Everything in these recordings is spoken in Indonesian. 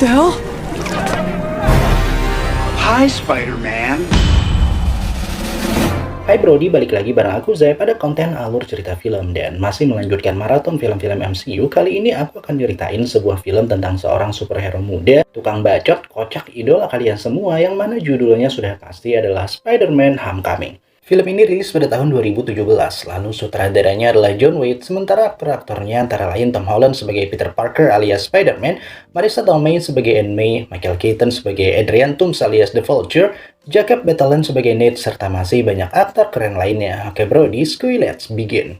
What the hell? Hi, Spider-Man. Hai Brody, balik lagi bareng aku Zai pada konten alur cerita film dan masih melanjutkan maraton film-film MCU. Kali ini aku akan nyeritain sebuah film tentang seorang superhero muda, tukang bacot, kocak, idola kalian semua yang mana judulnya sudah pasti adalah Spider-Man Homecoming. Film ini rilis pada tahun 2017, lalu sutradaranya adalah Jon Watts, sementara aktor-aktornya antara lain Tom Holland sebagai Peter Parker alias Spider-Man, Marisa Tomei sebagai Aunt May, Michael Keaton sebagai Adrian Toomes alias The Vulture, Jacob Batalon sebagai Nate, serta masih banyak aktor keren lainnya. Oke bro, skuy, let's begin.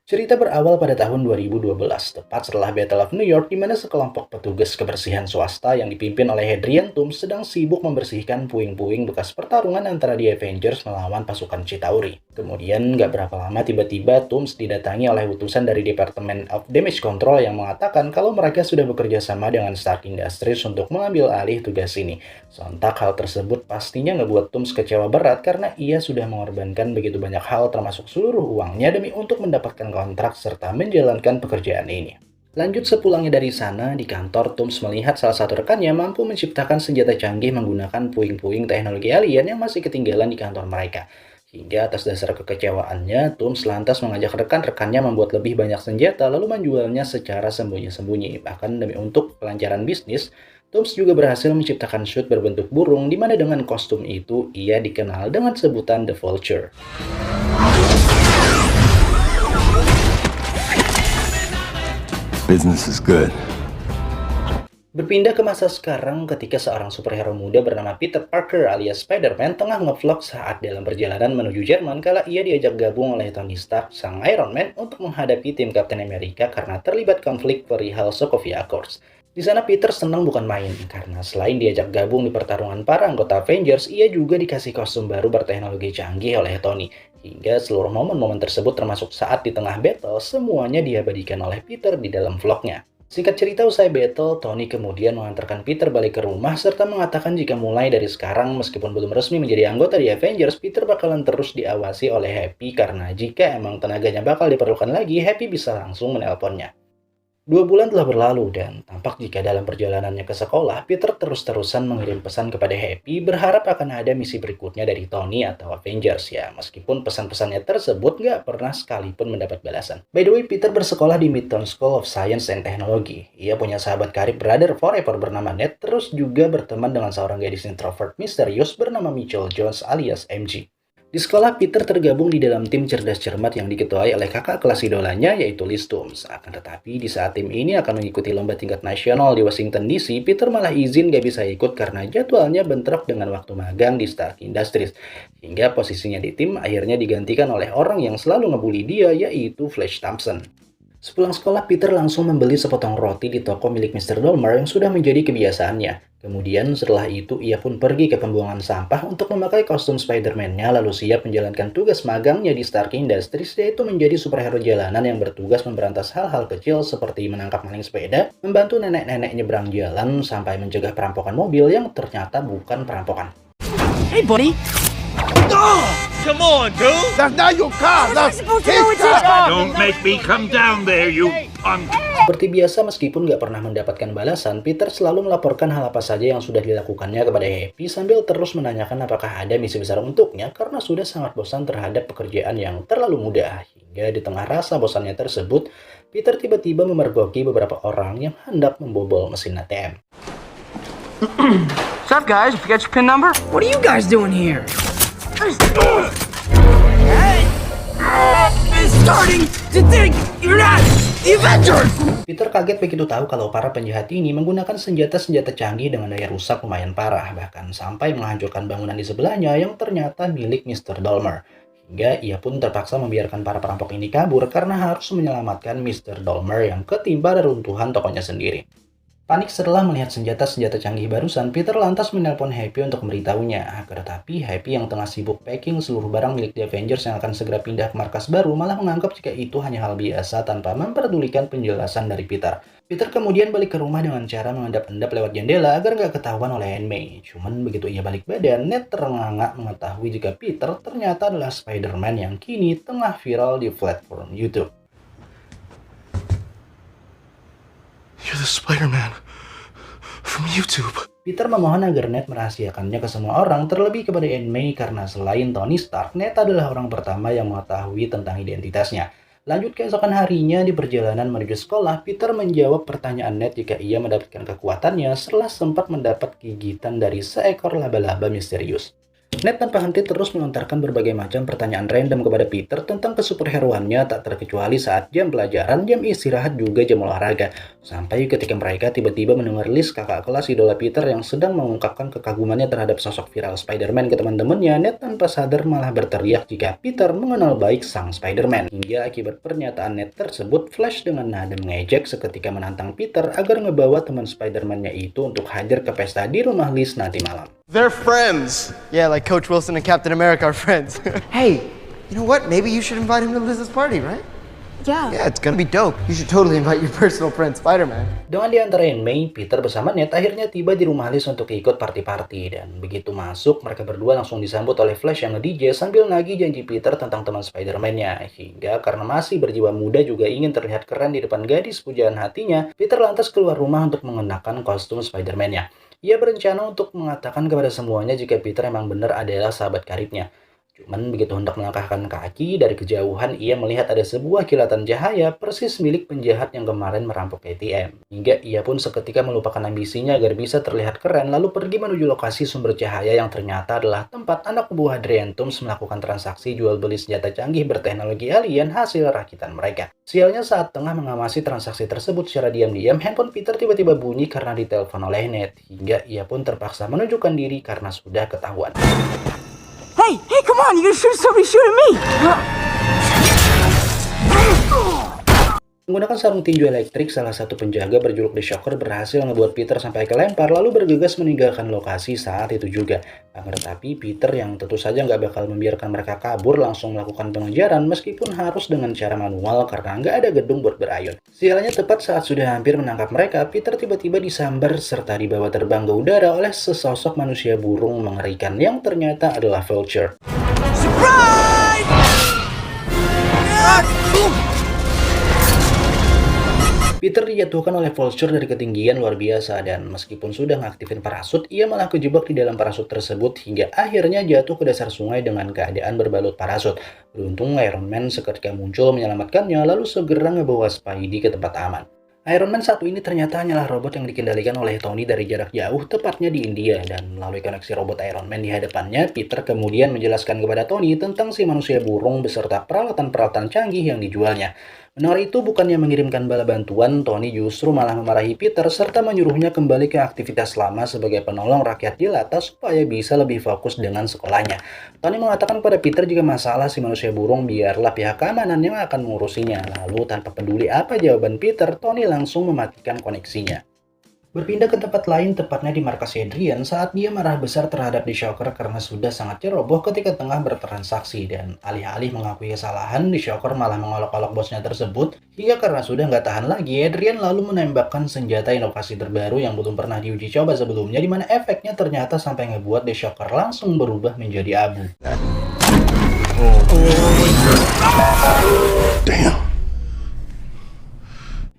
Cerita berawal pada tahun 2012, tepat setelah Battle of New York, di mana sekelompok petugas kebersihan swasta yang dipimpin oleh Adrian Toomes sedang sibuk membersihkan puing-puing bekas pertarungan antara The Avengers melawan pasukan Chitauri. Kemudian, nggak berapa lama tiba-tiba Toomes didatangi oleh utusan dari Department of Damage Control yang mengatakan kalau mereka sudah bekerja sama dengan Stark Industries untuk mengambil alih tugas ini. Sontak hal tersebut pastinya ngebuat Toomes kecewa berat karena ia sudah mengorbankan begitu banyak hal termasuk seluruh uangnya demi untuk mendapatkan kontrak serta menjalankan pekerjaan ini. Lanjut sepulangnya dari sana, di kantor Toomes melihat salah satu rekannya mampu menciptakan senjata canggih menggunakan puing-puing teknologi alien yang masih ketinggalan di kantor mereka. Hingga atas dasar kekecewaannya, Toomes lantas mengajak rekan-rekannya membuat lebih banyak senjata lalu menjualnya secara sembunyi-sembunyi. Bahkan demi untuk kelancaran bisnis, Toomes juga berhasil menciptakan suit berbentuk burung di mana dengan kostum itu ia dikenal dengan sebutan The Vulture. Business is good. Berpindah ke masa sekarang ketika seorang superhero muda bernama Peter Parker alias Spider-Man tengah ngevlog saat dalam perjalanan menuju Jerman kala ia diajak gabung oleh Tony Stark, sang Iron Man, untuk menghadapi tim Captain America karena terlibat konflik perihal Sokovia Accords. Di sana Peter senang bukan main, karena selain diajak gabung di pertarungan para anggota Avengers, ia juga dikasih kostum baru berteknologi canggih oleh Tony. Hingga seluruh momen-momen tersebut termasuk saat di tengah battle, semuanya diabadikan oleh Peter di dalam vlognya. Singkat cerita, usai battle, Tony kemudian mengantarkan Peter balik ke rumah serta mengatakan jika mulai dari sekarang meskipun belum resmi menjadi anggota di Avengers, Peter bakalan terus diawasi oleh Happy karena jika emang tenaganya bakal diperlukan lagi, Happy bisa langsung menelponnya. 2 bulan telah berlalu dan tampak jika dalam perjalanannya ke sekolah, Peter terus-terusan mengirim pesan kepada Happy berharap akan ada misi berikutnya dari Tony atau Avengers ya, meskipun pesan-pesannya tersebut nggak pernah sekalipun mendapat balasan. By the way, Peter bersekolah di Midtown School of Science and Technology. Ia punya sahabat karib brother forever bernama Ned, terus juga berteman dengan seorang gadis introvert misterius bernama Mitchell Jones alias MJ. Di sekolah, Peter tergabung di dalam tim cerdas cermat yang diketuai oleh kakak kelas idolanya yaitu Liz Toomes. Akan tetapi di saat tim ini akan mengikuti lomba tingkat nasional di Washington DC, Peter malah izin gak bisa ikut karena jadwalnya bentrok dengan waktu magang di Stark Industries. Hingga posisinya di tim akhirnya digantikan oleh orang yang selalu ngebully dia yaitu Flash Thompson. Sepulang sekolah, Peter langsung membeli sepotong roti di toko milik Mr. Dolmer yang sudah menjadi kebiasaannya. Kemudian setelah itu ia pun pergi ke pembuangan sampah untuk memakai kostum Spider-Man-nya lalu siap menjalankan tugas magangnya di Stark Industries, yaitu menjadi superhero jalanan yang bertugas memberantas hal-hal kecil seperti menangkap maling sepeda, membantu nenek-nenek nyebrang jalan, sampai mencegah perampokan mobil yang ternyata bukan perampokan. Hey, buddy! Come on, dude! That's not your car. That's his car. Don't make me come down there, you punk! Seperti biasa, meskipun nggak pernah mendapatkan balasan, Peter selalu melaporkan hal apa saja yang sudah dilakukannya kepada Happy sambil terus menanyakan apakah ada misi besar untuknya karena sudah sangat bosan terhadap pekerjaan yang terlalu mudah. Hingga di tengah rasa bosannya tersebut, Peter tiba-tiba memergoki beberapa orang yang hendak membobol mesin ATM. What's up, guys? Forget your PIN number? What are you guys doing here? I'm starting to think you're not the Avengers! Peter kaget begitu tahu kalau para penjahat ini menggunakan senjata-senjata canggih dengan daya rusak lumayan parah, bahkan sampai menghancurkan bangunan di sebelahnya yang ternyata milik Mr. Dolmer. Hingga ia pun terpaksa membiarkan para perampok ini kabur karena harus menyelamatkan Mr. Dolmer yang ketimpa reruntuhan tokonya sendiri. Panik setelah melihat senjata-senjata canggih barusan, Peter lantas menelpon Happy untuk memberitahunya. Tetapi Happy yang tengah sibuk packing seluruh barang milik The Avengers yang akan segera pindah ke markas baru malah menganggap jika itu hanya hal biasa tanpa memperdulikan penjelasan dari Peter. Peter kemudian balik ke rumah dengan cara mengendap-endap lewat jendela agar nggak ketahuan oleh Aunt May. Cuman begitu ia balik badan, Ned terengah-engah mengetahui jika Peter ternyata adalah Spider-Man yang kini tengah viral di platform YouTube. You're the Spider-Man from YouTube. Peter memohon agar Ned merahasiakannya ke semua orang, terlebih kepada Aunt May karena selain Tony Stark, Ned adalah orang pertama yang mengetahui tentang identitasnya. Lanjut keesokan harinya di perjalanan menuju sekolah, Peter menjawab pertanyaan Ned jika ia mendapatkan kekuatannya setelah sempat mendapat gigitan dari seekor laba-laba misterius. Ned tanpa henti terus melontarkan berbagai macam pertanyaan random kepada Peter tentang kesuperheroannya tak terkecuali saat jam pelajaran, jam istirahat, juga jam olahraga. Sampai ketika mereka tiba-tiba mendengar list kakak kelas idola Peter yang sedang mengungkapkan kekagumannya terhadap sosok viral Spider-Man ke teman-temannya, Ned tanpa sadar malah berteriak jika Peter mengenal baik sang Spider-Man. Hingga akibat pernyataan Ned tersebut, Flash dengan nada mengejek seketika menantang Peter agar ngebawa teman Spider-Man-nya itu untuk hadir ke pesta di rumah Liz nanti malam. They're friends. Yeah, like Coach Wilson and Captain America are friends. Hey, you know what? Maybe you should invite him to Liz's party, right? Yeah. Yeah, it's gonna be dope. You should totally invite your personal friend Spider-Man. Dengan diantarain May, Peter bersama Ned akhirnya tiba di rumah Liz untuk ikut party-party. Dan begitu masuk, mereka berdua langsung disambut oleh Flash yang nge-DJ sambil nagih janji Peter tentang teman Spider-Man-nya. Hingga karena masih berjiwa muda juga ingin terlihat keren di depan gadis pujaan hatinya, Peter lantas keluar rumah untuk mengenakan kostum Spider-Man-nya. Ia berencana untuk mengatakan kepada semuanya jika Peter emang benar adalah sahabat karibnya. Cuman begitu hendak melangkahkan kaki, dari kejauhan ia melihat ada sebuah kilatan cahaya persis milik penjahat yang kemarin merampok ATM. Hingga ia pun seketika melupakan ambisinya agar bisa terlihat keren lalu pergi menuju lokasi sumber cahaya yang ternyata adalah tempat anak buah Adriantum melakukan transaksi jual beli senjata canggih berteknologi alien hasil rakitan mereka. Sialnya saat tengah mengamasi transaksi tersebut secara diam-diam, handphone Peter tiba-tiba bunyi karena ditelepon oleh Ned. Hingga ia pun terpaksa menunjukkan diri karena sudah ketahuan. Hey, come on! You're gonna shoot somebody shooting me! Menggunakan sarung tinju elektrik, salah satu penjaga berjuluk The Shocker berhasil membuat Peter sampai kelempar lalu bergegas meninggalkan lokasi saat itu juga. Tetapi Peter yang tentu saja nggak bakal membiarkan mereka kabur langsung melakukan pengejaran meskipun harus dengan cara manual karena nggak ada gedung buat berayun. Sialnya tepat saat sudah hampir menangkap mereka, Peter tiba-tiba disambar serta dibawa terbang ke udara oleh sesosok manusia burung mengerikan yang ternyata adalah Vulture. Surprise! Peter dijatuhkan oleh Vulture dari ketinggian luar biasa dan meskipun sudah ngaktifin parasut, ia malah kejebak di dalam parasut tersebut hingga akhirnya jatuh ke dasar sungai dengan keadaan berbalut parasut. Beruntung Iron Man seketika muncul menyelamatkannya lalu segera ngebawa Spidey ke tempat aman. Iron Man satu ini ternyata hanyalah robot yang dikendalikan oleh Tony dari jarak jauh, tepatnya di India, dan melalui koneksi robot Iron Man di hadapannya, Peter kemudian menjelaskan kepada Tony tentang si manusia burung beserta peralatan-peralatan canggih yang dijualnya. Mendengar itu, bukannya mengirimkan bala bantuan, Tony justru malah memarahi Peter serta menyuruhnya kembali ke aktivitas lama sebagai penolong rakyat jelata supaya bisa lebih fokus dengan sekolahnya. Tony mengatakan kepada Peter jika masalah si manusia burung biarlah pihak keamanan yang akan mengurusinya. Lalu tanpa peduli apa jawaban Peter, Tony langsung mematikan koneksinya. Berpindah ke tempat lain, tepatnya di markas Adrian, saat dia marah besar terhadap The Shocker karena sudah sangat ceroboh ketika tengah bertransaksi, dan alih-alih mengakui kesalahan, The Shocker malah mengolok-olok bosnya tersebut, hingga karena sudah nggak tahan lagi, Adrian lalu menembakkan senjata inovasi terbaru yang belum pernah diuji coba sebelumnya, dimana efeknya ternyata sampai ngebuat The Shocker langsung berubah menjadi abu. Damn.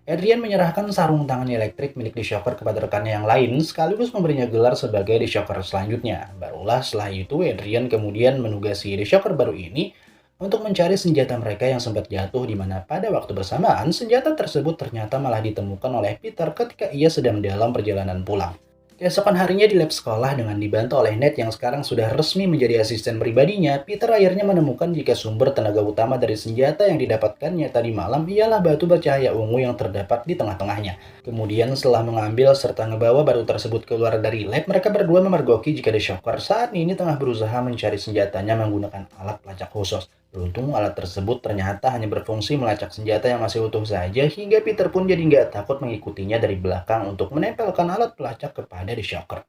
Adrian menyerahkan sarung tangan elektrik milik The Shocker kepada rekannya yang lain, sekaligus memberinya gelar sebagai The Shocker selanjutnya. Barulah setelah itu, Adrian kemudian menugasi The Shocker baru ini untuk mencari senjata mereka yang sempat jatuh, di mana pada waktu bersamaan, senjata tersebut ternyata malah ditemukan oleh Peter ketika ia sedang dalam perjalanan pulang. Keesokan harinya di lab sekolah dengan dibantu oleh Ned yang sekarang sudah resmi menjadi asisten pribadinya, Peter akhirnya menemukan jika sumber tenaga utama dari senjata yang didapatkannya tadi malam ialah batu bercahaya ungu yang terdapat di tengah-tengahnya. Kemudian setelah mengambil serta ngebawa batu tersebut keluar dari lab, mereka berdua memergoki jika The Shocker saat ini tengah berusaha mencari senjatanya menggunakan alat pelacak khusus. Beruntung alat tersebut ternyata hanya berfungsi melacak senjata yang masih utuh saja, hingga Peter pun jadi nggak takut mengikutinya dari belakang untuk menempelkan alat pelacak kepada The Shocker.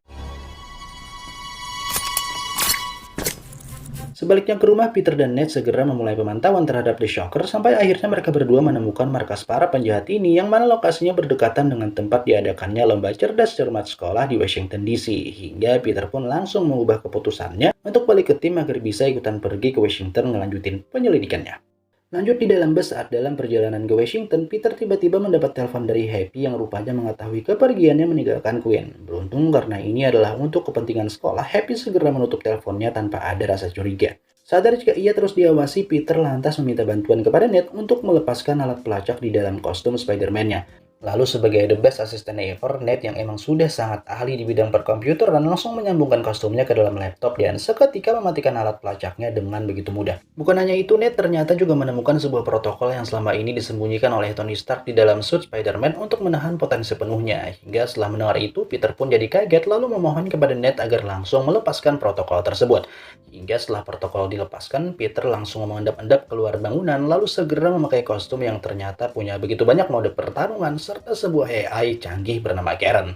Sebaliknya ke rumah, Peter dan Ned segera memulai pemantauan terhadap The Shocker sampai akhirnya mereka berdua menemukan markas para penjahat ini yang mana lokasinya berdekatan dengan tempat diadakannya lomba cerdas cermat sekolah di Washington DC, hingga Peter pun langsung mengubah keputusannya untuk balik ke tim agar bisa ikutan pergi ke Washington ngelanjutin penyelidikannya. Lanjut di dalam bus, saat dalam perjalanan ke Washington, Peter tiba-tiba mendapat telepon dari Happy yang rupanya mengetahui kepergiannya meninggalkan Gwen. Beruntung karena ini adalah untuk kepentingan sekolah, Happy segera menutup teleponnya tanpa ada rasa curiga. Sadar jika ia terus diawasi, Peter lantas meminta bantuan kepada Ned untuk melepaskan alat pelacak di dalam kostum Spider-Man-nya. Lalu sebagai the best assistant ever, Ned yang emang sudah sangat ahli di bidang perkomputeran langsung menyambungkan kostumnya ke dalam laptop dan seketika mematikan alat pelacaknya dengan begitu mudah. Bukan hanya itu, Ned ternyata juga menemukan sebuah protokol yang selama ini disembunyikan oleh Tony Stark di dalam suit Spider-Man untuk menahan potensi penuhnya. Hingga setelah mendengar itu, Peter pun jadi kaget lalu memohon kepada Ned agar langsung melepaskan protokol tersebut. Hingga setelah protokol dilepaskan, Peter langsung mengendap-endap keluar bangunan lalu segera memakai kostum yang ternyata punya begitu banyak mode pertarungan serta sebuah AI canggih bernama Karen.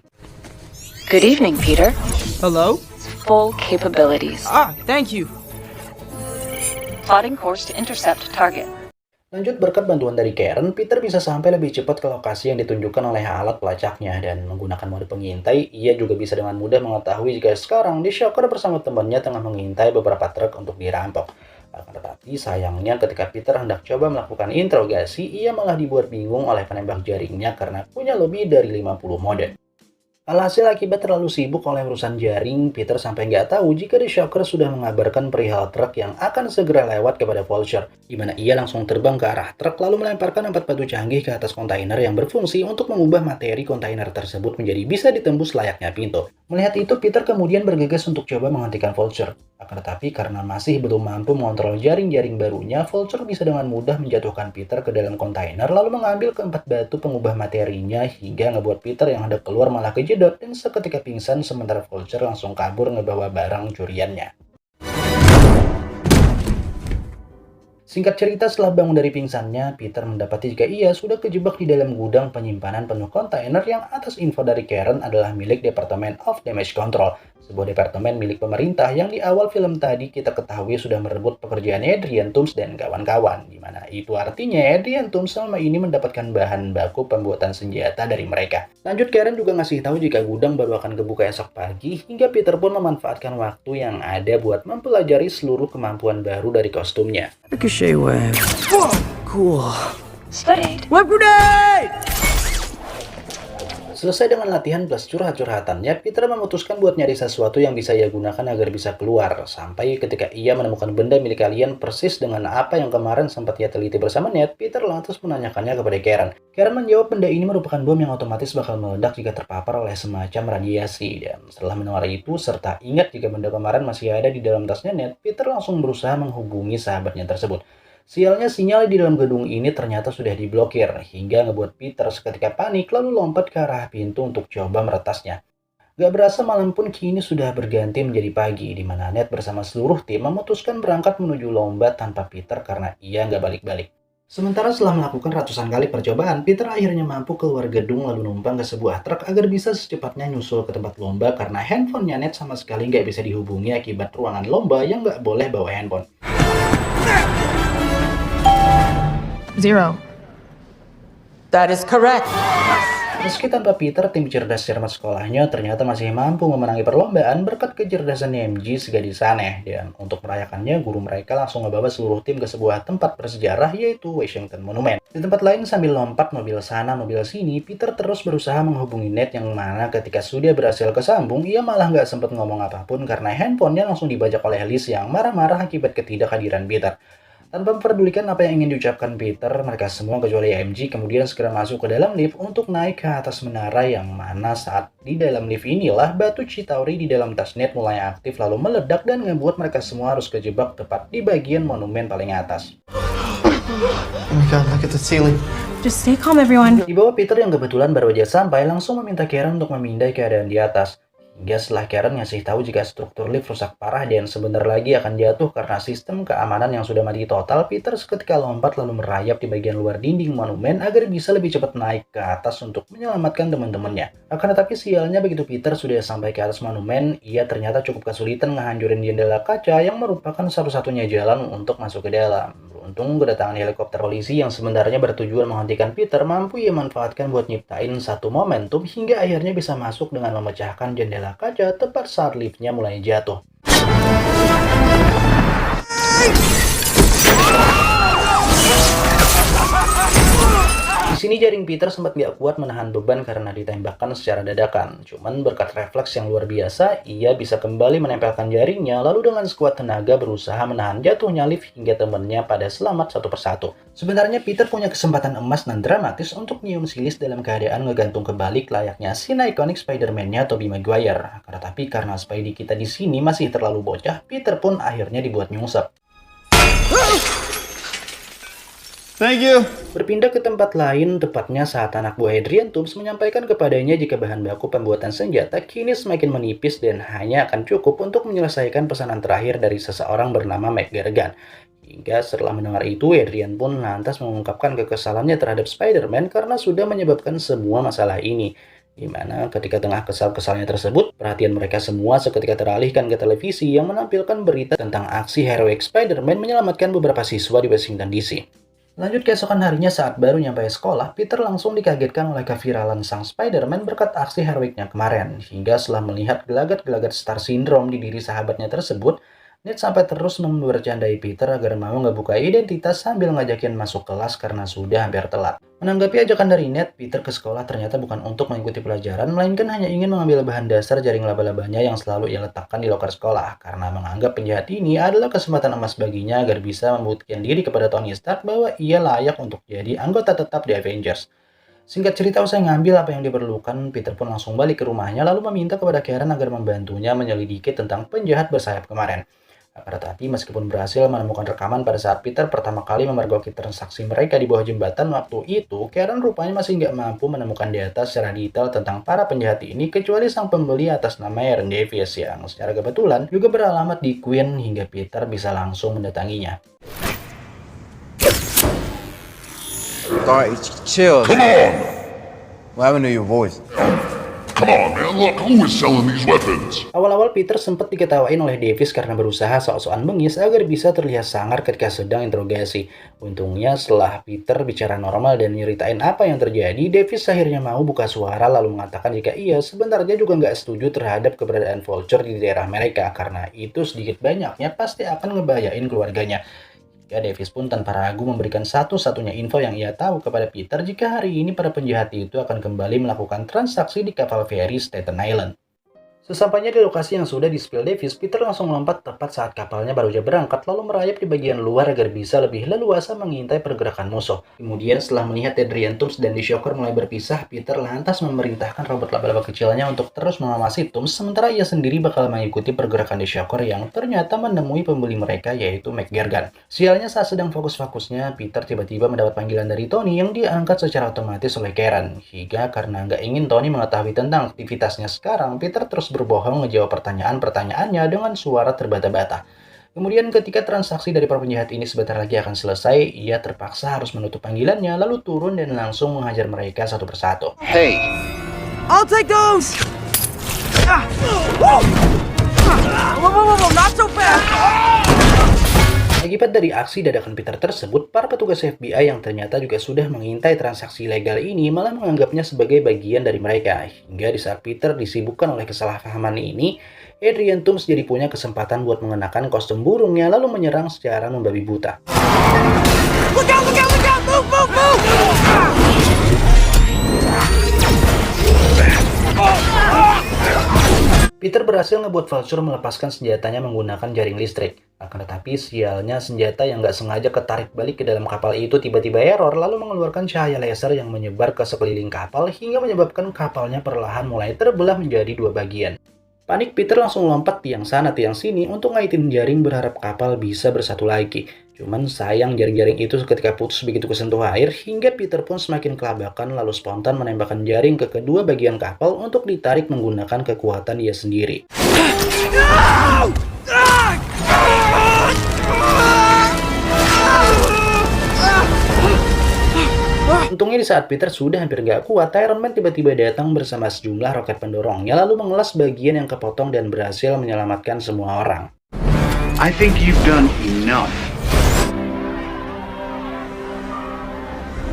Good evening, Peter. Hello? Full capabilities. Thank you. Plotting course to intercept target. Lanjut, berkat bantuan dari Karen, Peter bisa sampai lebih cepat ke lokasi yang ditunjukkan oleh alat pelacaknya, dan menggunakan mode pengintai, ia juga bisa dengan mudah mengetahui jika sekarang The Shocker bersama temannya tengah mengintai beberapa truk untuk dirampok. Akan tetapi sayangnya ketika Peter hendak coba melakukan interogasi, ia malah dibuat bingung oleh penembak jaringnya karena punya lebih dari 50 mode. Alhasil akibat terlalu sibuk oleh urusan jaring, Peter sampai nggak tahu jika The Shocker sudah mengabarkan perihal truk yang akan segera lewat kepada Vulture, di mana ia langsung terbang ke arah truk lalu melemparkan 4 batu canggih ke atas kontainer yang berfungsi untuk mengubah materi kontainer tersebut menjadi bisa ditembus layaknya pintu. Melihat itu, Peter kemudian bergegas untuk coba menghentikan Vulture. Akan tetapi karena masih belum mampu mengontrol jaring-jaring barunya, Vulture bisa dengan mudah menjatuhkan Peter ke dalam kontainer lalu mengambil keempat batu pengubah materinya hingga ngebuat Peter yang hendak keluar malah kejedot dan seketika pingsan sementara Vulture langsung kabur ngebawa barang curiannya. Singkat cerita, setelah bangun dari pingsannya, Peter mendapati jika ia sudah kejebak di dalam gudang penyimpanan penuh kontainer yang atas info dari Karen adalah milik Department of Damage Control, sebuah departemen milik pemerintah yang di awal film tadi kita ketahui sudah merebut pekerjaan Adrian Toomes dan kawan-kawan, di mana itu artinya Adrian Toomes selama ini mendapatkan bahan baku pembuatan senjata dari mereka. Lanjut, Karen juga ngasih tahu jika gudang baru akan kebuka esok pagi, hingga Peter pun memanfaatkan waktu yang ada buat mempelajari seluruh kemampuan baru dari kostumnya. Ricochet web. Cool. Studied. Web grenade! Selesai dengan latihan plus curhat-curhatannya, Peter memutuskan buat nyari sesuatu yang bisa ia gunakan agar bisa keluar. Sampai ketika ia menemukan benda milik kalian persis dengan apa yang kemarin sempat ia teliti bersama Ned, Peter lantas menanyakannya kepada Karen. Karen menjawab benda ini merupakan bom yang otomatis bakal meledak jika terpapar oleh semacam radiasi. Dan setelah mendengar itu, serta ingat jika benda kemarin masih ada di dalam tasnya Ned, Peter langsung berusaha menghubungi sahabatnya tersebut. Sialnya, sinyal di dalam gedung ini ternyata sudah diblokir, hingga ngebuat Peter seketika panik lalu lompat ke arah pintu untuk coba meretasnya. Gak berasa malam pun kini sudah berganti menjadi pagi, di mana Ned bersama seluruh tim memutuskan berangkat menuju lomba tanpa Peter karena ia nggak balik-balik. Sementara setelah melakukan ratusan kali percobaan, Peter akhirnya mampu keluar gedung lalu numpang ke sebuah truk agar bisa secepatnya nyusul ke tempat lomba karena handphonenya Ned sama sekali nggak bisa dihubungi akibat ruangan lomba yang nggak boleh bawa handphone. 0. That is correct. Meski tanpa Peter, tim cerdas cermat sekolahnya ternyata masih mampu memenangi perlombaan berkat kecerdasan MJ segadis aneh. Dan untuk merayakannya, guru mereka langsung membawa seluruh tim ke sebuah tempat bersejarah yaitu Washington Monument. Di tempat lain sambil lompat mobil sana mobil sini, Peter terus berusaha menghubungi Ned yang mana ketika sudah berhasil kesambung, ia malah nggak sempat ngomong apapun karena handphonenya langsung dibajak oleh Liz yang marah-marah akibat ketidakhadiran Peter. Tanpa memperdulikan apa yang ingin diucapkan Peter, mereka semua kecuali MJ kemudian segera masuk ke dalam lift untuk naik ke atas menara yang mana saat di dalam lift inilah batu Chitauri di dalam tas Ned mulai aktif lalu meledak dan membuat mereka semua harus kejebak tepat di bagian monumen paling atas. Oh my god, look at the ceiling. Just stay calm, everyone. Di bawah, Peter yang kebetulan baru aja sampai langsung meminta Karen untuk memindai keadaan di atas. Hingga setelah Karen ngasih tahu jika struktur lift rusak parah dan sebentar lagi akan jatuh karena sistem keamanan yang sudah mati total, Peter seketika lompat lalu merayap di bagian luar dinding monumen agar bisa lebih cepat naik ke atas untuk menyelamatkan teman-temannya. Akan tetapi sialnya begitu Peter sudah sampai ke atas monumen, ia ternyata cukup kesulitan ngehancurin jendela kaca yang merupakan satu-satunya jalan untuk masuk ke dalam. Beruntung kedatangan helikopter polisi yang sebenarnya bertujuan menghentikan Peter mampu ia manfaatkan buat nyiptain satu momentum hingga akhirnya bisa masuk dengan memecahkan jendela kaca tepat saat liftnya mulai jatuh. Di sini jaring Peter sempat gak kuat menahan beban karena ditembakkan secara dadakan. Cuman berkat refleks yang luar biasa, ia bisa kembali menempelkan jaringnya lalu dengan sekuat tenaga berusaha menahan jatuhnya lift hingga temannya pada selamat satu persatu. Sebenarnya Peter punya kesempatan emas dan dramatis untuk nyium silis dalam keadaan ngegantung kebalik layaknya scene ikonik Spider-Man-nya Tobey Maguire. Tapi karena Spidey kita di sini masih terlalu bocah, Peter pun akhirnya dibuat nyungsep. Thank you. Berpindah ke tempat lain, tepatnya saat anak buah Adrian Toomes menyampaikan kepadanya jika bahan baku pembuatan senjata kini semakin menipis dan hanya akan cukup untuk menyelesaikan pesanan terakhir dari seseorang bernama Mac Gargan. Hingga setelah mendengar itu, Adrian pun lantas mengungkapkan kekesalannya terhadap Spider-Man karena sudah menyebabkan semua masalah ini. Dimana ketika tengah kesal-kesalnya tersebut, perhatian mereka semua seketika teralihkan ke televisi yang menampilkan berita tentang aksi heroik Spider-Man menyelamatkan beberapa siswa di Washington DC. Lanjut keesokan harinya saat baru nyampe sekolah, Peter langsung dikagetkan oleh keviralan sang Spider-Man berkat aksi heroiknya kemarin. Hingga setelah melihat gelagat-gelagat Star Syndrome di diri sahabatnya tersebut, Ned sampai terus membercandai Peter agar mau ngebuka identitas sambil ngajakin masuk kelas karena sudah hampir telat. Menanggapi ajakan dari Ned, Peter ke sekolah ternyata bukan untuk mengikuti pelajaran, melainkan hanya ingin mengambil bahan dasar jaring laba-labanya yang selalu ia letakkan di loker sekolah, karena menganggap penjahat ini adalah kesempatan emas baginya agar bisa membuktikan diri kepada Tony Stark bahwa ia layak untuk jadi anggota tetap di Avengers. Singkat cerita, usai ngambil apa yang diperlukan, Peter pun langsung balik ke rumahnya lalu meminta kepada Karen agar membantunya menyelidiki tentang penjahat bersayap kemarin. Tetapi meskipun berhasil menemukan rekaman pada saat Peter pertama kali memergoki transaksi mereka di bawah jembatan waktu itu, Karen rupanya masih nggak mampu menemukan data secara detail tentang para penjahat ini kecuali sang pembeli atas nama Aaron Davis yang secara kebetulan juga beralamat di Queen hingga Peter bisa langsung mendatanginya. Alright, chill. Come on! What happened to your voice? Come on, man. Look, who is selling these weapons? Awal-awal Peter sempat diketawain oleh Davis karena berusaha sok-sokan bengis agar bisa terlihat sangar ketika sedang interogasi. Untungnya setelah Peter bicara normal dan nyeritain apa yang terjadi, Davis akhirnya mau buka suara lalu mengatakan jika ia sebenarnya juga nggak setuju terhadap keberadaan Vulture di daerah mereka karena itu sedikit banyaknya pasti akan ngebahayain keluarganya. Davis pun tanpa ragu memberikan satu-satunya info yang ia tahu kepada Peter jika hari ini para penjahat itu akan kembali melakukan transaksi di kapal feri Staten Island. Sesampainya di lokasi yang sudah di-spill Davis, Peter langsung melompat tepat saat kapalnya baru saja berangkat lalu merayap di bagian luar agar bisa lebih leluasa mengintai pergerakan musuh. Kemudian setelah melihat Adrian Toomes dan The Shocker mulai berpisah, Peter lantas memerintahkan robot laba-laba kecilnya untuk terus mengawasi Toomes sementara ia sendiri bakal mengikuti pergerakan The Shocker yang ternyata menemui pembeli mereka yaitu Mac Gargan. Sialnya saat sedang fokus-fokusnya, Peter tiba-tiba mendapat panggilan dari Tony yang diangkat secara otomatis oleh Karen. Hingga karena nggak ingin Tony mengetahui tentang aktivitasnya sekarang, Peter terus berbohong ngejawab pertanyaan-pertanyaannya dengan suara terbata-bata. Kemudian ketika transaksi dari para penjahat ini sebentar lagi akan selesai, ia terpaksa harus menutup panggilannya lalu turun dan langsung menghajar mereka satu persatu. Hey. I'll take those! Whoa, not so fast! Akibat dari aksi dadakan Peter tersebut, para petugas FBI yang ternyata juga sudah mengintai transaksi ilegal ini malah menganggapnya sebagai bagian dari mereka. Hingga di saat Peter disibukkan oleh kesalahpahaman ini, Adrian Toomes jadi punya kesempatan buat mengenakan kostum burungnya lalu menyerang secara membabi buta. Look out, look out, look out! Move, move, move! Peter berhasil ngebuat Vulture melepaskan senjatanya menggunakan jaring listrik. Akan tetapi sialnya senjata yang nggak sengaja ketarik balik ke dalam kapal itu tiba-tiba error lalu mengeluarkan cahaya laser yang menyebar ke sekeliling kapal hingga menyebabkan kapalnya perlahan mulai terbelah menjadi dua bagian. Panik, Peter langsung lompat tiang sana tiang sini untuk ngaitin jaring berharap kapal bisa bersatu lagi. Cuman sayang jaring-jaring itu seketika putus begitu kesentuh air hingga Peter pun semakin kelabakan lalu spontan menembakkan jaring ke kedua bagian kapal untuk ditarik menggunakan kekuatan dia sendiri. Untungnya di saat Peter sudah hampir nggak kuat, Iron Man tiba-tiba datang bersama sejumlah roket pendorongnya lalu mengelas bagian yang kepotong dan berhasil menyelamatkan semua orang. I think you've done enough.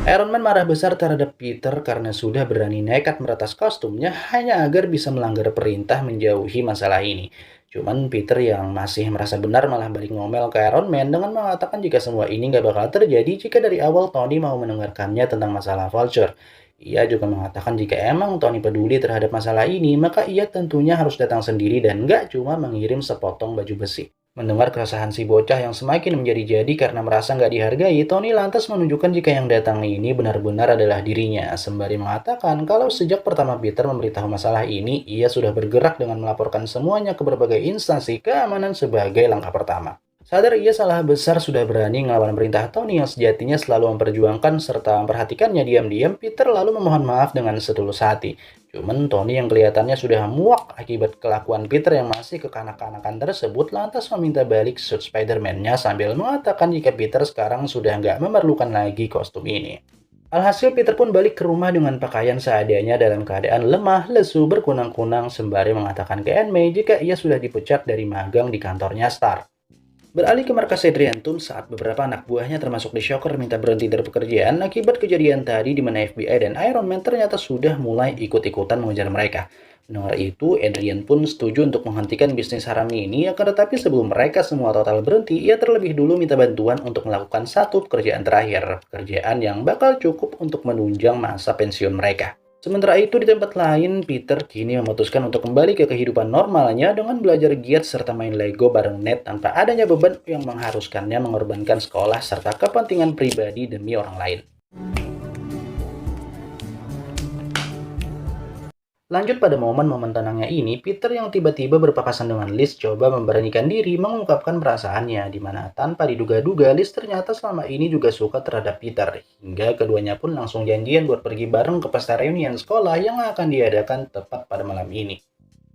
Iron Man marah besar terhadap Peter karena sudah berani nekat meretas kostumnya hanya agar bisa melanggar perintah menjauhi masalah ini. Cuman Peter yang masih merasa benar malah balik ngomel ke Iron Man dengan mengatakan jika semua ini nggak bakal terjadi jika dari awal Tony mau mendengarkannya tentang masalah Vulture. Ia juga mengatakan jika emang Tony peduli terhadap masalah ini, maka ia tentunya harus datang sendiri dan nggak cuma mengirim sepotong baju besi. Mendengar keresahan si bocah yang semakin menjadi-jadi karena merasa nggak dihargai, Tony lantas menunjukkan jika yang datang ini benar-benar adalah dirinya, sembari mengatakan kalau sejak pertama Peter memberitahu masalah ini, ia sudah bergerak dengan melaporkan semuanya ke berbagai instansi keamanan sebagai langkah pertama. Sadar ia salah besar sudah berani ngelawan perintah Tony yang sejatinya selalu memperjuangkan serta memperhatikannya diam-diam, Peter lalu memohon maaf dengan setulus hati. Cuman Tony yang kelihatannya sudah muak akibat kelakuan Peter yang masih kekanak-kanakan tersebut lantas meminta balik suit Spider-Man-nya sambil mengatakan jika Peter sekarang sudah nggak memerlukan lagi kostum ini. Alhasil Peter pun balik ke rumah dengan pakaian seadanya dalam keadaan lemah, lesu, berkunang-kunang sembari mengatakan ke Aunt May jika ia sudah dipecat dari magang di kantornya Stark. Beralih ke markas Adriantum saat beberapa anak buahnya termasuk The Shocker minta berhenti dari pekerjaan akibat kejadian tadi di mana FBI dan Iron Man ternyata sudah mulai ikut-ikutan mengejar mereka. Mendengar itu, Adrian pun setuju untuk menghentikan bisnis haram ini, akan tetapi sebelum mereka semua total berhenti, ia terlebih dulu minta bantuan untuk melakukan satu pekerjaan terakhir, pekerjaan yang bakal cukup untuk menunjang masa pensiun mereka. Sementara itu di tempat lain, Peter kini memutuskan untuk kembali ke kehidupan normalnya dengan belajar giat serta main Lego bareng Ned tanpa adanya beban yang mengharuskannya mengorbankan sekolah serta kepentingan pribadi demi orang lain. Lanjut pada momen-momen tenangnya ini, Peter yang tiba-tiba berpapasan dengan Liz coba memberanikan diri mengungkapkan perasaannya, di mana tanpa diduga-duga Liz ternyata selama ini juga suka terhadap Peter, hingga keduanya pun langsung janjian buat pergi bareng ke pesta reunian sekolah yang akan diadakan tepat pada malam ini.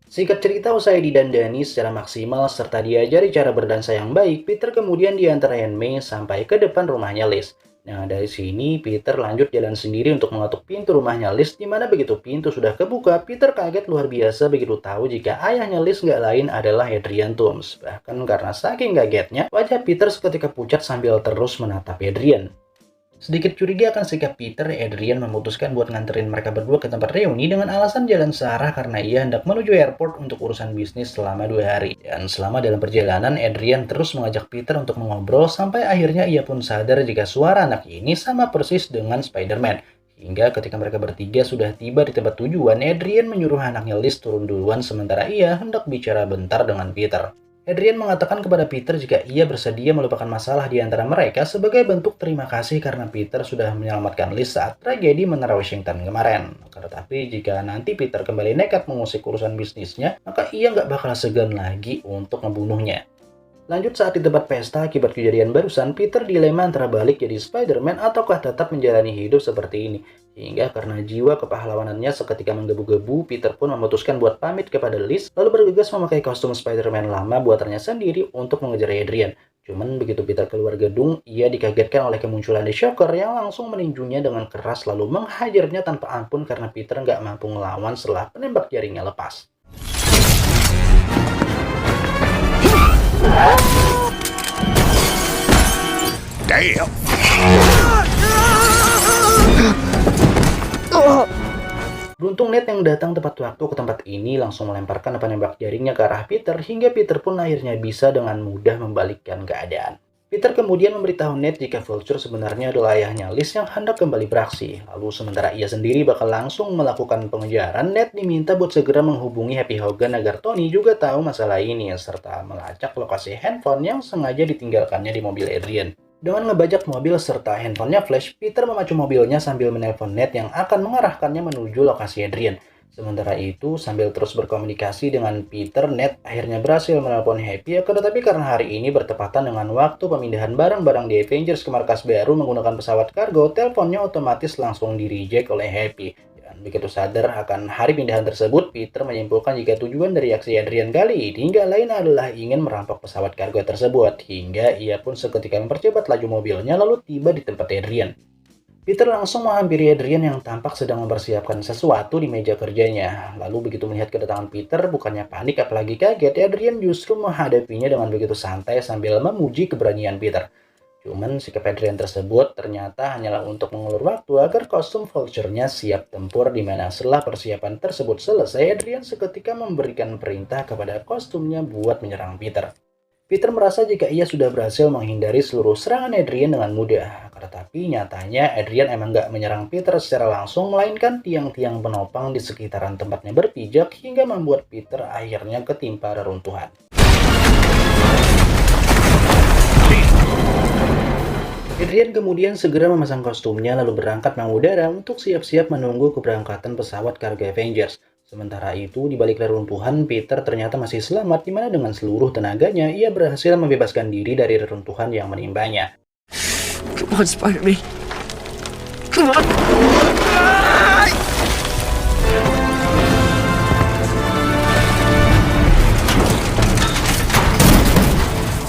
Singkat cerita, usai didandani secara maksimal serta diajari cara berdansa yang baik, Peter kemudian diantar Aunt May sampai ke depan rumahnya Liz. Nah, dari sini Peter lanjut jalan sendiri untuk mengetuk pintu rumahnya Liz, di mana begitu pintu sudah kebuka, Peter kaget luar biasa begitu tahu jika ayahnya Liz nggak lain adalah Adrian Toomes. Bahkan karena saking kagetnya, wajah Peter seketika pucat sambil terus menatap Adrian. Sedikit curiga akan sikap Peter, Adrian memutuskan buat nganterin mereka berdua ke tempat reuni dengan alasan jalan searah karena ia hendak menuju airport untuk urusan bisnis selama 2 hari. Dan selama dalam perjalanan, Adrian terus mengajak Peter untuk mengobrol sampai akhirnya ia pun sadar jika suara anak ini sama persis dengan Spider-Man. Hingga ketika mereka bertiga sudah tiba di tempat tujuan, Adrian menyuruh anaknya Liz turun duluan sementara ia hendak bicara bentar dengan Peter. Adrian mengatakan kepada Peter jika ia bersedia melupakan masalah di antara mereka sebagai bentuk terima kasih karena Peter sudah menyelamatkan Liz saat tragedi Menara Washington kemarin. Tetapi jika nanti Peter kembali nekat mengusik urusan bisnisnya, maka ia nggak bakal segan lagi untuk membunuhnya. Lanjut saat di tempat pesta akibat kejadian barusan, Peter dilema antara balik jadi Spider-Man ataukah tetap menjalani hidup seperti ini. Hingga karena jiwa kepahlawanannya seketika menggebu-gebu, Peter pun memutuskan buat pamit kepada Liz, lalu bergegas memakai kostum Spider-Man lama buatannya sendiri untuk mengejar Adrian. Cuman begitu Peter keluar gedung, ia dikagetkan oleh kemunculan The Shocker yang langsung meninjunya dengan keras lalu menghajarnya tanpa ampun karena Peter nggak mampu melawan setelah penembak jaringnya lepas. Damn! Beruntung Ned yang datang tepat waktu ke tempat ini langsung melemparkan penembak jaringnya ke arah Peter hingga Peter pun akhirnya bisa dengan mudah membalikkan keadaan. Peter kemudian memberitahu Ned jika Vulture sebenarnya adalah ayahnya Liz yang hendak kembali beraksi. Lalu sementara ia sendiri bakal langsung melakukan pengejaran, Ned diminta buat segera menghubungi Happy Hogan agar Tony juga tahu masalah ini serta melacak lokasi handphone yang sengaja ditinggalkannya di mobil Adrian. Dengan ngebajak mobil serta handphonenya flash, Peter memacu mobilnya sambil menelpon Ned yang akan mengarahkannya menuju lokasi Adrian. Sementara itu, sambil terus berkomunikasi dengan Peter, Ned akhirnya berhasil menelpon Happy. Tetapi karena hari ini bertepatan dengan waktu pemindahan barang-barang di Avengers ke markas baru menggunakan pesawat kargo, teleponnya otomatis langsung di-reject oleh Happy. Dan begitu sadar akan hari pindahan tersebut, Peter menyimpulkan jika tujuan dari aksi Adrian kali ini nggak lain adalah ingin merampok pesawat kargo tersebut. Hingga ia pun seketika mempercepat laju mobilnya lalu tiba di tempat Adrian. Peter langsung menghampiri Adrian yang tampak sedang mempersiapkan sesuatu di meja kerjanya. Lalu begitu melihat kedatangan Peter, bukannya panik apalagi kaget, Adrian justru menghadapinya dengan begitu santai sambil memuji keberanian Peter. Cuman sikap Adrian tersebut ternyata hanyalah untuk mengulur waktu agar kostum Vulture-nya siap tempur, di mana setelah persiapan tersebut selesai, Adrian seketika memberikan perintah kepada kostumnya buat menyerang Peter. Peter merasa jika ia sudah berhasil menghindari seluruh serangan Adrian dengan mudah. Tetapi nyatanya Adrian emang gak menyerang Peter secara langsung, melainkan tiang-tiang penopang di sekitaran tempatnya berpijak hingga membuat Peter akhirnya ketimpa reruntuhan. Adrian kemudian segera memasang kostumnya lalu berangkat mengudara untuk siap-siap menunggu keberangkatan pesawat kargo Avengers. Sementara itu, di balik reruntuhan, Peter ternyata masih selamat, di mana dengan seluruh tenaganya ia berhasil membebaskan diri dari reruntuhan yang menimpanya. Come on, Spider-Man. Come on.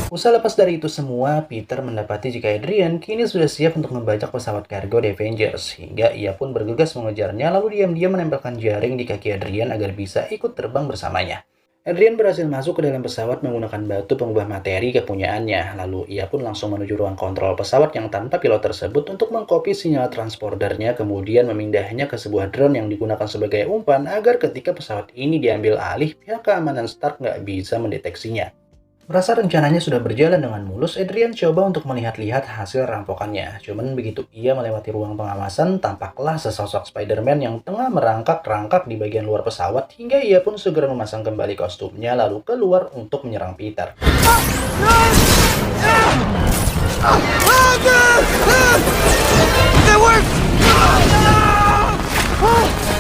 Usai lepas dari itu semua, Peter mendapati jika Adrian kini sudah siap untuk membajak pesawat kargo The Avengers, hingga ia pun bergegas mengejarnya lalu diam-diam menempelkan jaring di kaki Adrian agar bisa ikut terbang bersamanya. Adrian berhasil masuk ke dalam pesawat menggunakan batu pengubah materi kepunyaannya, lalu ia pun langsung menuju ruang kontrol pesawat yang tanpa pilot tersebut untuk mengcopy sinyal transporternya, kemudian memindahnya ke sebuah drone yang digunakan sebagai umpan agar ketika pesawat ini diambil alih, pihak keamanan Stark nggak bisa mendeteksinya. Merasa rencananya sudah berjalan dengan mulus, Adrian coba untuk melihat-lihat hasil rampokannya. Cuman begitu ia melewati ruang pengawasan, tampaklah sesosok Spider-Man yang tengah merangkak-rangkak di bagian luar pesawat, hingga ia pun segera memasang kembali kostumnya lalu keluar untuk menyerang Peter.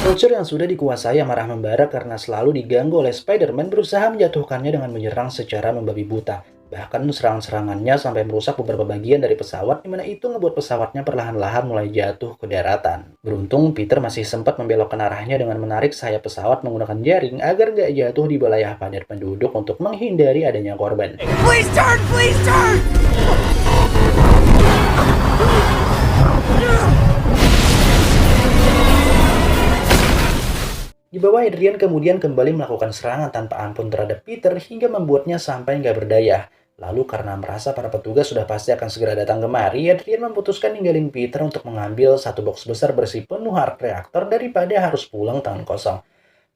Vulture yang sudah dikuasai amarah membara karena selalu diganggu oleh Spider-Man berusaha menjatuhkannya dengan menyerang secara membabi buta. Bahkan serangan-serangannya sampai merusak beberapa bagian dari pesawat, di mana itu ngebuat pesawatnya perlahan-lahan mulai jatuh ke daratan. Beruntung Peter masih sempat membelokkan arahnya dengan menarik sayap pesawat menggunakan jaring agar nggak jatuh di wilayah padat penduduk untuk menghindari adanya korban. Please turn! Please turn! Di bawah, Adrian kemudian kembali melakukan serangan tanpa ampun terhadap Peter hingga membuatnya sampai nggak berdaya. Lalu karena merasa para petugas sudah pasti akan segera datang kemari, Adrian memutuskan ninggalin Peter untuk mengambil satu box besar bersih penuh arc reaktor daripada harus pulang tangan kosong.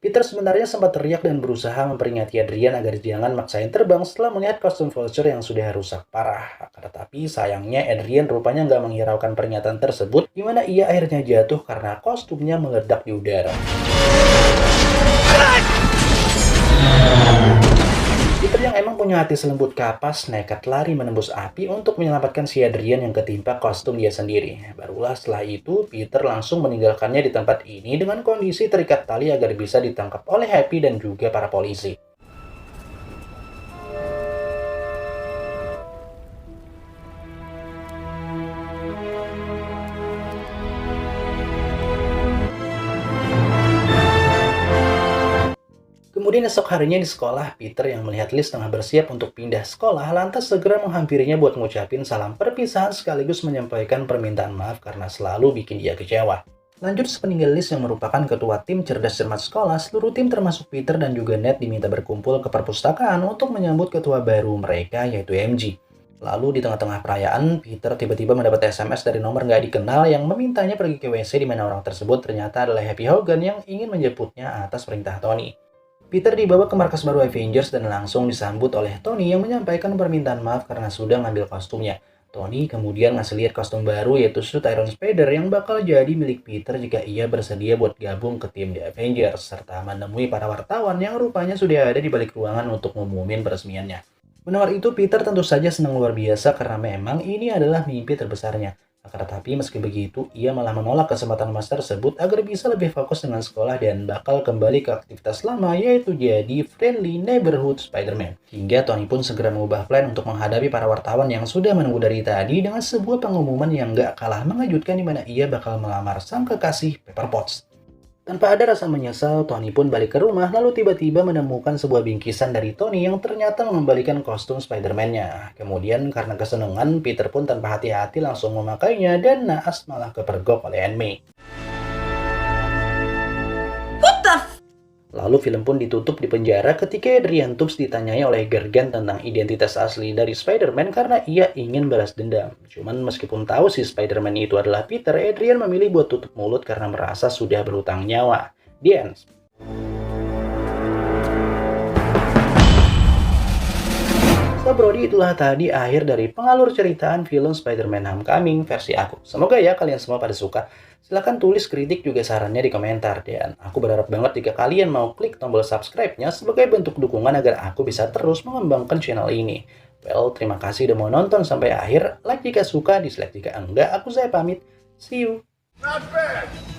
Peter sebenarnya sempat teriak dan berusaha memperingati Adrian agar jangan maksain terbang setelah melihat kostum Vulture yang sudah rusak parah. Tetapi sayangnya Adrian rupanya nggak menghiraukan peringatan tersebut, di mana ia akhirnya jatuh karena kostumnya meledak di udara. Peter yang emang punya hati selembut kapas nekat lari menembus api untuk menyelamatkan si Adrian yang ketimpa kostum dia sendiri. Barulah setelah itu Peter langsung meninggalkannya di tempat ini dengan kondisi terikat tali agar bisa ditangkap oleh Happy dan juga para polisi. Kemudian esok harinya di sekolah, Peter yang melihat Liz tengah bersiap untuk pindah sekolah lantas segera menghampirinya buat ngucapin salam perpisahan sekaligus menyampaikan permintaan maaf karena selalu bikin dia kecewa. Lanjut, sepeninggal Liz yang merupakan ketua tim cerdas cermat sekolah, seluruh tim termasuk Peter dan juga Ned diminta berkumpul ke perpustakaan untuk menyambut ketua baru mereka yaitu MJ. Lalu di tengah-tengah perayaan, Peter tiba-tiba mendapat SMS dari nomor nggak dikenal yang memintanya pergi ke WC, di mana orang tersebut ternyata adalah Happy Hogan yang ingin menjemputnya atas perintah Tony. Peter dibawa ke markas baru Avengers dan langsung disambut oleh Tony yang menyampaikan permintaan maaf karena sudah ngambil kostumnya. Tony kemudian ngasih lihat kostum baru yaitu suit Iron Spider yang bakal jadi milik Peter jika ia bersedia buat gabung ke tim The Avengers, serta menemui para wartawan yang rupanya sudah ada di balik ruangan untuk ngumumin peresmiannya. Mendengar itu, Peter tentu saja senang luar biasa karena memang ini adalah mimpi terbesarnya. Akan tetapi meski begitu, ia malah menolak kesempatan emas tersebut agar bisa lebih fokus dengan sekolah dan bakal kembali ke aktivitas lama, yaitu jadi Friendly Neighborhood Spider-Man. Hingga Tony pun segera mengubah plan untuk menghadapi para wartawan yang sudah menunggu dari tadi dengan sebuah pengumuman yang gak kalah mengejutkan di mana ia bakal melamar sang kekasih Pepper Potts. Tanpa ada rasa menyesal, Tony pun balik ke rumah lalu tiba-tiba menemukan sebuah bingkisan dari Tony yang ternyata mengembalikan kostum Spider-Man-nya. Kemudian karena kesenangan, Peter pun tanpa hati-hati langsung memakainya dan naas malah kepergok oleh Aunt May. Lalu film pun ditutup di penjara ketika Adrian Toomes ditanyai oleh Gergan tentang identitas asli dari Spider-Man karena ia ingin balas dendam. Cuman meskipun tahu si Spider-Man itu adalah Peter, Adrian memilih buat tutup mulut karena merasa sudah berhutang nyawa. The end. So Brody, itulah tadi akhir dari pengalur ceritaan film Spider-Man Homecoming versi aku. Semoga ya kalian semua pada suka. Silahkan tulis kritik juga sarannya di komentar. Dan aku berharap banget jika kalian mau klik tombol subscribe-nya sebagai bentuk dukungan agar aku bisa terus mengembangkan channel ini. Well, terima kasih udah mau nonton sampai akhir. Like jika suka, dislike jika enggak. Aku saya pamit. See you. Not bad.